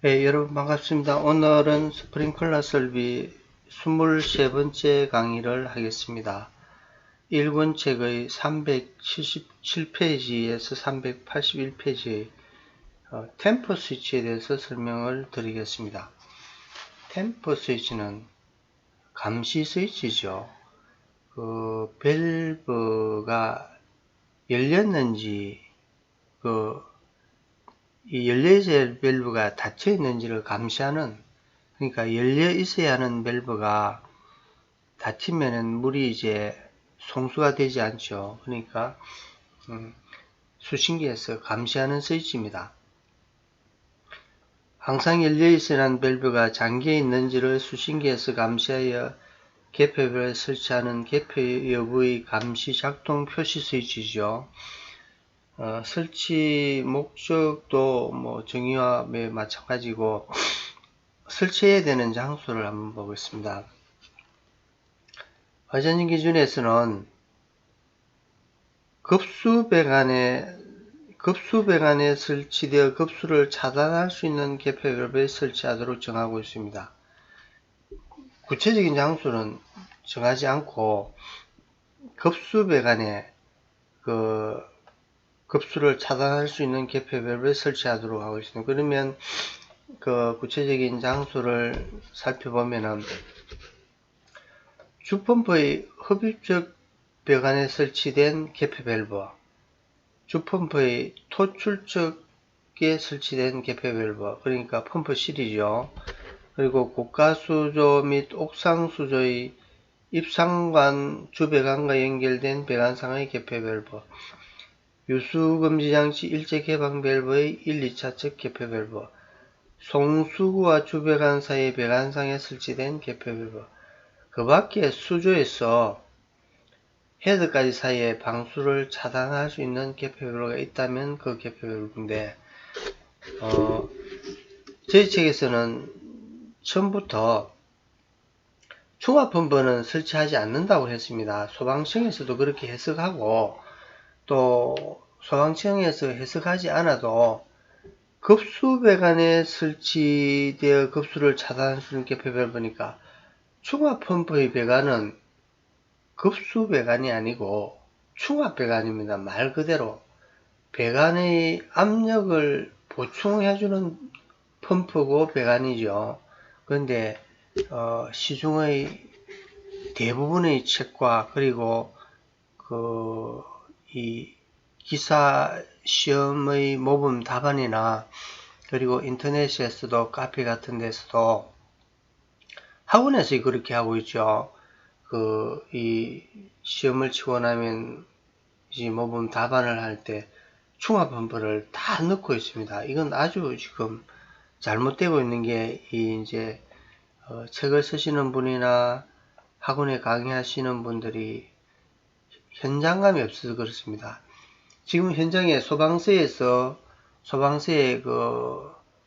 네, 여러분 반갑습니다. 오늘은 스프링클러 설비 23번째 강의를 하겠습니다. 1권 책의 377페이지에서 381페이지의 템퍼 스위치에 대해서 설명을 드리겠습니다. 템퍼 스위치는 감시 스위치죠. 밸브가 열렸는지, 이 열려있어야 밸브가 닫혀 있는지를 감시하는, 그러니까 열려 있어야 하는 밸브가 닫히면은 물이 이제 송수가 되지 않죠. 그러니까 수신기에서 감시하는 스위치입니다. 항상 열려 있어야 하는 밸브가 잠겨 있는지를 수신기에서 감시하여 개폐별에 설치하는 개폐 여부의 감시 작동 표시 스위치죠. 설치 목적도 정의와 매우 마찬가지고 설치해야 되는 장소를 한번 보겠습니다. 화전지 기준에서는 급수배관에 설치되어 급수를 차단할 수 있는 개폐밸브에 설치하도록 정하고 있습니다. 구체적인 장소는 정하지 않고 급수배관에 급수를 차단할 수 있는 개폐밸브에 설치하도록 하고 있습니다. 그러면 구체적인 장소를 살펴보면은 주펌프의 흡입적 배관에 설치된 개폐밸브, 주펌프의 토출적에 설치된 개폐밸브, 그러니까 펌프실이죠. 그리고 고가수조 및 옥상수조의 입상관 주배관과 연결된 배관상의 개폐밸브, 유수금지장치 일제개방밸브의 1, 2차측 개폐밸브, 송수구와 주배관 사이 배관상에 설치된 개폐밸브, 그 밖에 수조에서 헤드까지 사이에 방수를 차단할 수 있는 개폐밸브가 있다면 그 개폐밸브인데, 저희 책에서는 처음부터 충화펌프는 설치하지 않는다고 했습니다. 소방청에서도 그렇게 해석하고, 또 소방청에서 해석하지 않아도 급수배관에 설치되어 급수를 차단할 수 있는 개폐밸브니까 충화펌프의 배관은 급수배관이 아니고 충화배관입니다. 말 그대로 배관의 압력을 보충해주는 펌프고 배관이죠. 그런데 시중의 대부분의 책과 그리고 이 기사 시험의 모범 답안이나 그리고 인터넷에서도 카페 같은 데서도 학원에서 그렇게 하고 있죠. 이 시험을 치고 나면 이제 모범 답안을 할 때 충화펌프를 다 넣고 있습니다. 이건 아주 지금 잘못되고 있는 게 이제 책을 쓰시는 분이나 학원에 강의하시는 분들이 현장감이 없어서 그렇습니다. 지금 현장에 소방서에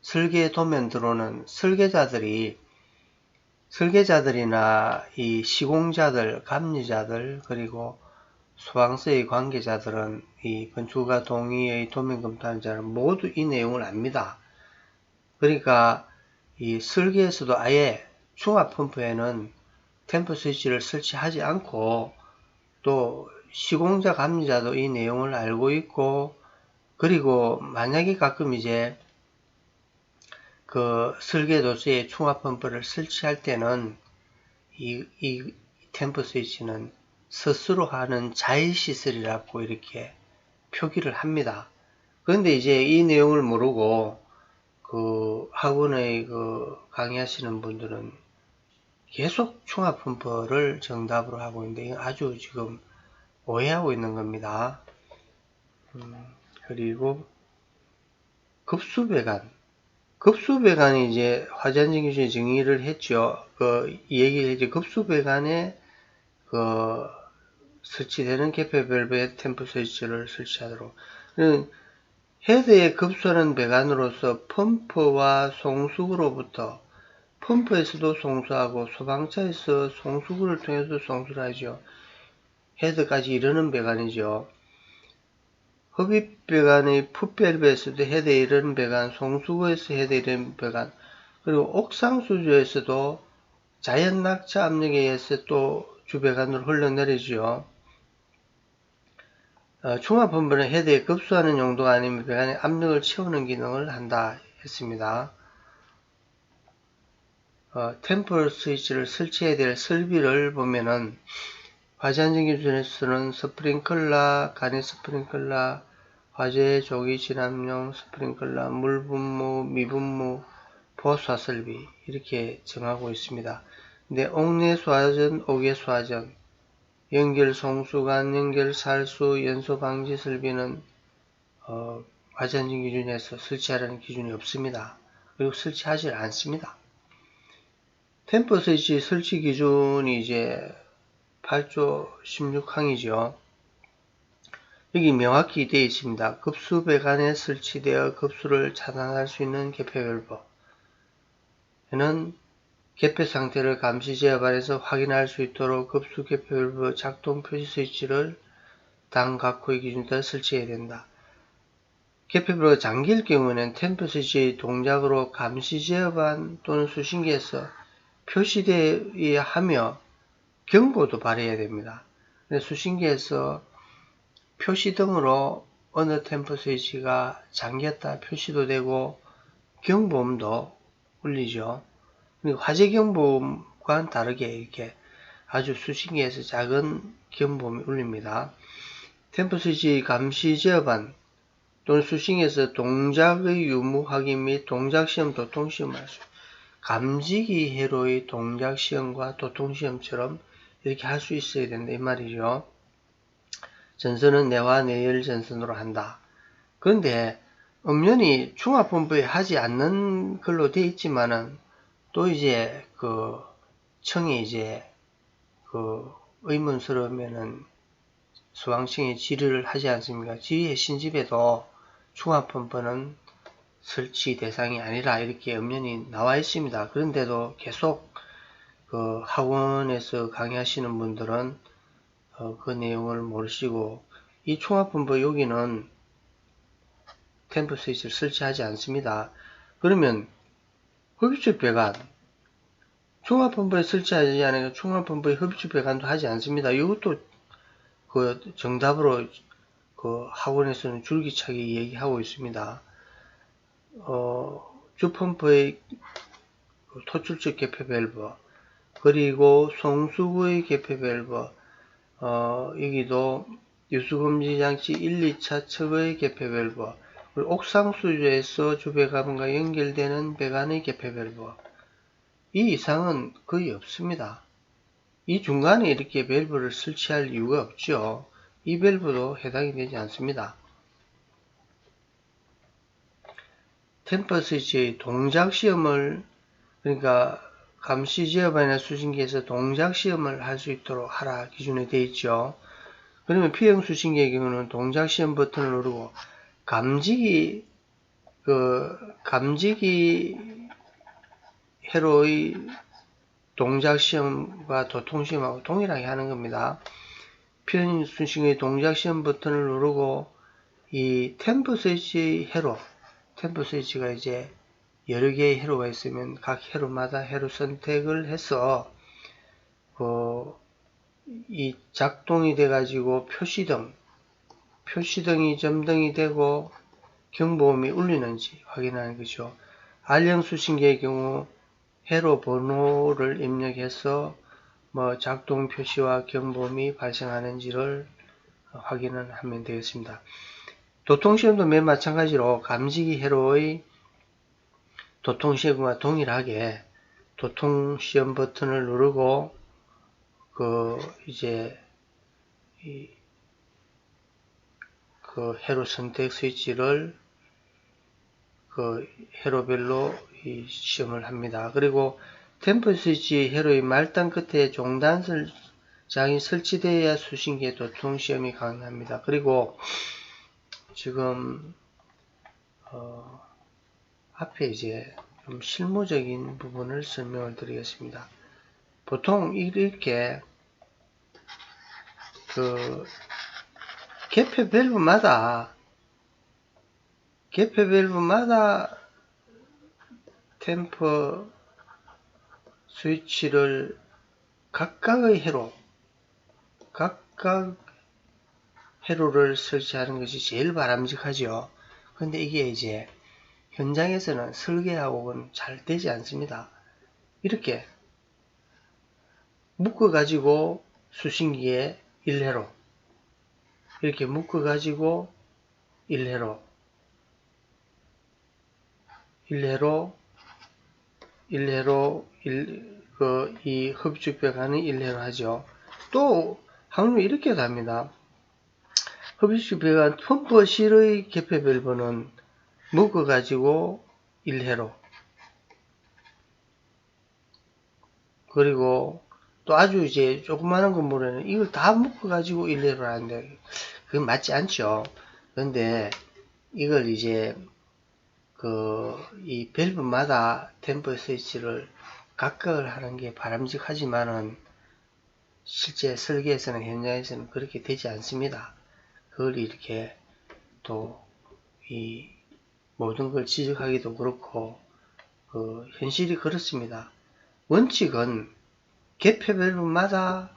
설계 도면 들어오는 설계자들이나 이 시공자들, 감리자들, 그리고 소방서의 관계자들은 이 건축가 동의의 도면 검토하는 자는 모두 이 내용을 압니다. 그러니까 이 설계에서도 아예 충화펌프에는 템퍼 스위치를 설치하지 않고, 또 시공자 감리자도 이 내용을 알고 있고, 그리고 만약에 가끔 이제 설계도서에 충화펌프를 설치할 때는 이 템퍼 스위치는 스스로 하는 자의시설이라고 이렇게 표기를 합니다. 그런데 이제 이 내용을 모르고 학원의 강의하시는 분들은 계속 충화펌프를 정답으로 하고 있는데 이건 아주 지금 오해하고 있는 겁니다. 그리고 급수배관이 이제 화전지 기준에 정의를 했죠. 얘기를 했죠. 급수배관에 설치되는 개폐밸브에 템퍼 스위치를 설치하도록. 헤드에 급수하는 배관으로서 펌프와 송수구로부터, 펌프에서도 송수하고 소방차에서 송수구를 통해서 송수를 하죠. 헤드까지 이르는 배관이죠. 흡입배관의 풋밸브에서도 헤드 이런 배관, 송수구에서 헤드 이런 배관, 그리고 옥상수조에서도 자연 낙차 압력에 의해서 또 주배관으로 흘러내리죠. 중압펌프는 헤드에 급수하는 용도가 아니면 배관에 압력을 채우는 기능을 한다 했습니다. 템퍼 스위치를 설치해야 될 설비를 보면은 화재안전 기준에서는 스프링클러, 간이 스프링클러, 화재 조기 진압용 스프링클러, 물분무, 미분무, 보수화 설비 이렇게 정하고 있습니다. 근데 옥내 수화전, 옥외 수화전, 연결 송수관, 연결 살수, 연소 방지 설비는 화재안전 기준에서 설치하라는 기준이 없습니다. 그리고 설치하지 않습니다. 템퍼 스위치 설치 기준이 이제 8조 16항이죠. 여기 명확히 되어 있습니다. 급수 배관에 설치되어 급수를 차단할 수 있는 개폐 밸브. 얘는 개폐 상태를 감시 제어반에서 확인할 수 있도록 급수 개폐 밸브 작동 표시 스위치를 당 각호의 기준에 따라 설치해야 된다. 개폐 밸브가 잠길 경우에는 템퍼 스위치 동작으로 감시 제어반 또는 수신기에서 표시되어야 하며 경보도 발해야 됩니다. 수신기에서 표시등으로 어느 템퍼 스위치가 잠겼다 표시도 되고 경보음도 울리죠. 화재 경보음과는 다르게 이렇게 아주 수신기에서 작은 경보음이 울립니다. 템퍼 스위치 감시 제어반 또는 수신기에서 동작의 유무 확인 및 동작시험, 도통시험을 할 수, 감지기 회로의 동작시험과 도통시험처럼 이렇게 할 수 있어야 된다 이 말이죠. 전선은 내화 내열 전선으로 한다. 그런데 엄연히 중압펌프에 하지 않는 걸로 되어 있지만은 또 이제 그 청이 이제 그 의문스러우면은 소방청에 질의를 하지 않습니까? 질의의 신집에도 중압펌프는 설치 대상이 아니라 이렇게 엄연히 나와 있습니다. 그런데도 계속 그 학원에서 강의하시는 분들은 그 내용을 모르시고 이 중압펌프 여기는 템퍼 스위치를 설치하지 않습니다. 그러면 흡입축 배관 중압펌프에 설치하지 않으니까 중압펌프에 흡입축 배관도 하지 않습니다. 이것도 그 정답으로 그 학원에서는 줄기차게 얘기하고 있습니다. 주펌프의 토출적 개폐 밸브 그리고 송수구의 개폐 밸브 여기도 유수금지장치 1, 2차 측의 개폐 밸브 그리고 옥상수조에서 주배관과 연결되는 배관의 개폐 밸브 이 이상은 거의 없습니다. 이 중간에 이렇게 밸브를 설치할 이유가 없죠. 이 밸브도 해당이 되지 않습니다. 템퍼 스위치의 동작 시험을 그러니까 감시 제어반이나 수신기에서 동작 시험을 할 수 있도록 하라 기준에 되어 있죠. 그러면 P형 수신기의 경우는 동작 시험 버튼을 누르고 감지기 회로의 동작 시험과 도통 시험하고 동일하게 하는 겁니다. P형 수신기의 동작 시험 버튼을 누르고 이 템퍼 스위치 회로 템퍼 스위치가 이제 여러 개의 회로가 있으면 각 회로마다 회로 선택을 해서 이 작동이 돼 가지고 표시등이 점등이 되고 경보음이 울리는지 확인하는 거죠. R형 수신기의 경우 회로 번호를 입력해서 작동 표시와 경보음이 발생하는지를 확인을 하면 되겠습니다. 도통시험도 맨 마찬가지로 감지기 회로의 도통시험과 동일하게 도통시험 버튼을 누르고 이제 그 회로 선택 스위치를 회로별로 이 시험을 합니다. 그리고 템퍼 스위치 회로의 말단 끝에 종단장이 설치되어야 수신기의 도통시험이 가능합니다. 그리고 지금 앞에 이제 좀 실무적인 부분을 설명을 드리겠습니다. 보통 이렇게 개폐 밸브마다 개폐 밸브마다 템퍼 스위치를 각각 회로를 설치하는 것이 제일 바람직하죠. 근데 이게 이제 현장에서는 설계하고는 잘 되지 않습니다. 이렇게 묶어 가지고 수신기에 1회로 이렇게 묶어 가지고 1회로 이 흡입축 배관은 1회로 하죠. 또 항상 이렇게 합니다. 흡입축 배관 펌퍼실의 개폐 밸브는 묶어 가지고 1회로, 그리고 또 아주 이제 조그마한 건물에는 이걸 다 묶어 가지고 1회로 하는데 그건 맞지 않죠. 그런데 이걸 이제 이 밸브마다 템퍼 스위치를 각각을 하는 게 바람직하지만은 실제 설계에서는 현장에서는 그렇게 되지 않습니다. 그걸 이렇게 또 이 모든 걸 지적하기도 그렇고 현실이 그렇습니다. 원칙은 개폐 밸브마다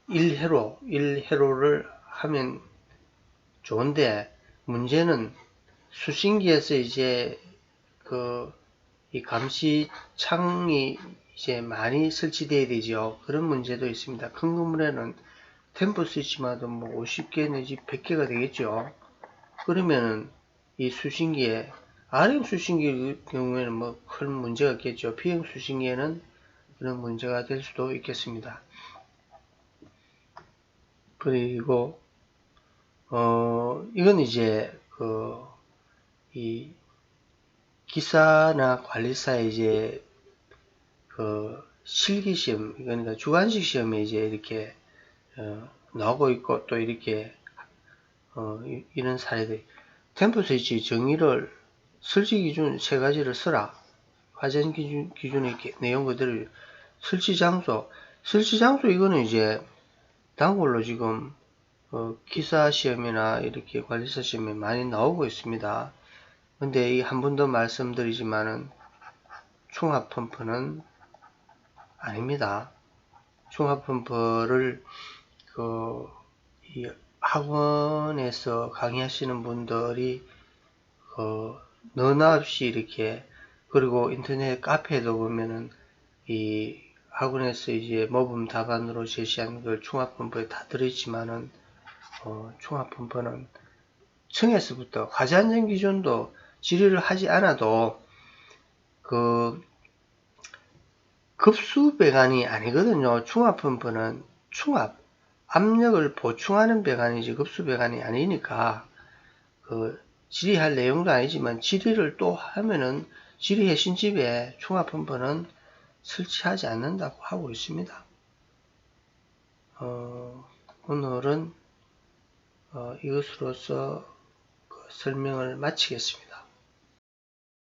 1회로를 하면 좋은데, 문제는 수신기에서 이제 이 감시창이 이제 많이 설치되어야 되죠. 그런 문제도 있습니다. 큰 건물에는 템퍼 스위치마다 뭐 50개 내지 100개가 되겠죠. 그러면은 이 수신기에, R형 수신기의 경우에는 뭐 큰 문제가 없겠죠. P형 수신기에는 그런 문제가 될 수도 있겠습니다. 그리고 이건 이제 이 기사나 관리사의 이제 실기시험, 그러니까 주관식 시험에 이제 이렇게 나오고 있고, 또 이렇게 이런 사례들. 템퍼 스위치 정의를 설치 기준 세 가지를 써라. 화전 기준의 내용 그대로. 설치 장소 이거는 이제 단골로 지금 기사 시험이나 이렇게 관리사 시험에 많이 나오고 있습니다. 근데 한 번 더 말씀드리지만은 충합 펌프는 아닙니다. 충합 펌프를 이 학원에서 강의하시는 분들이 너나 없이 이렇게, 그리고 인터넷 카페에도 보면은 이 학원에서 이제 모범 답안으로 제시한 걸 충합 펌프에 다 들어있지만은 충합 펌프는 층에서부터 화재안전 기준도 질의를 하지 않아도 급수 배관이 아니거든요. 충합 펌프는 압력을 보충하는 배관이지 급수 배관이 아니니까 질의할 내용도 아니지만 질의를 또 하면은 질의의 신집에 충합 펌프는 설치하지 않는다고 하고 있습니다. 오늘은 이것으로서 설명을 마치겠습니다.